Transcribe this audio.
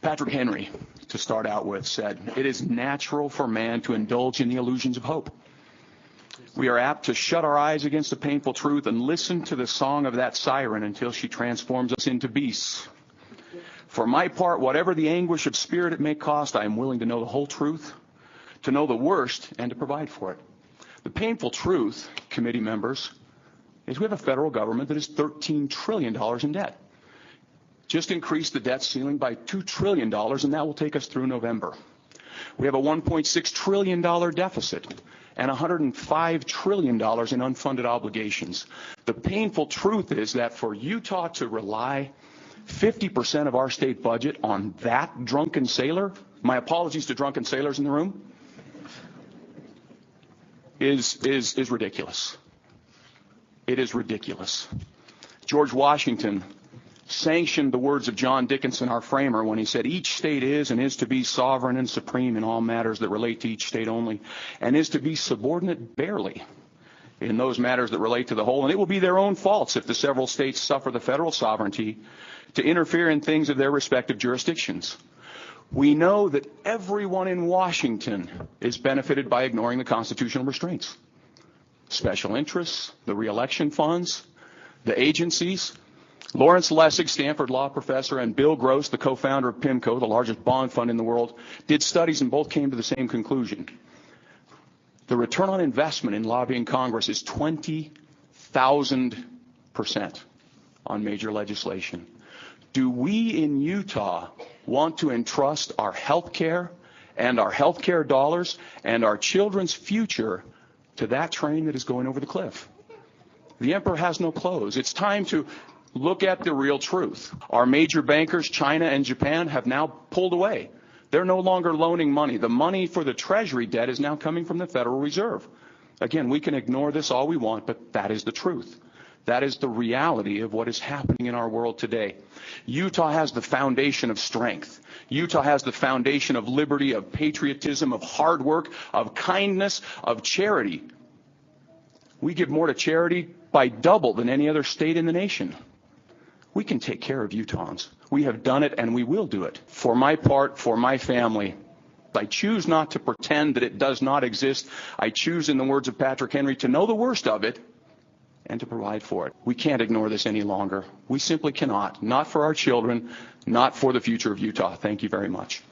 Patrick Henry, to start out with, said, "It is natural for man to indulge in the illusions of hope. We are apt to shut our eyes against the painful truth and listen to the song of that siren until she transforms us into beasts. For my part, whatever the anguish of spirit it may cost, I am willing to know the whole truth, to know the worst, and to provide for it." The painful truth, committee members, is we have a federal government that is $13 trillion in debt. Just increased the debt ceiling by $2 trillion, and that will take us through November. We have a $1.6 trillion deficit and $105 trillion in unfunded obligations. The painful truth is that for Utah to rely 50% of our state budget on that drunken sailor, my apologies to drunken sailors in the room, is ridiculous. It is ridiculous. George Washington sanctioned the words of John Dickinson, our framer, when he said, "Each state is and is to be sovereign and supreme in all matters that relate to each state only, and is to be subordinate barely in those matters that relate to the whole. And it will be their own faults if the several states suffer the federal sovereignty to interfere in things of their respective jurisdictions." We know that everyone in Washington is benefited by ignoring the constitutional restraints. Special interests, the re-election funds, the agencies. Lawrence Lessig, Stanford law professor, and Bill Gross, the co-founder of PIMCO, the largest bond fund in the world, did studies and both came to the same conclusion. The return on investment in lobbying Congress is 20,000% on major legislation. Do we in Utah want to entrust our health care and our health care dollars and our children's future to that train that is going over the cliff? The emperor has no clothes. It's time to look at the real truth. Our major bankers, China and Japan, have now pulled away. They're no longer loaning money. The money for the Treasury debt is now coming from the Federal Reserve. Again, we can ignore this all we want, but that is the truth. That is the reality of what is happening in our world today. Utah has the foundation of strength. Utah has the foundation of liberty, of patriotism, of hard work, of kindness, of charity. We give more to charity by double than any other state in the nation. We can take care of Utahns. We have done it and we will do it. For my part, for my family, I choose not to pretend that it does not exist. I choose, in the words of Patrick Henry, to know the worst of it and to provide for it. We can't ignore this any longer. We simply cannot. Not for our children, not for the future of Utah. Thank you very much.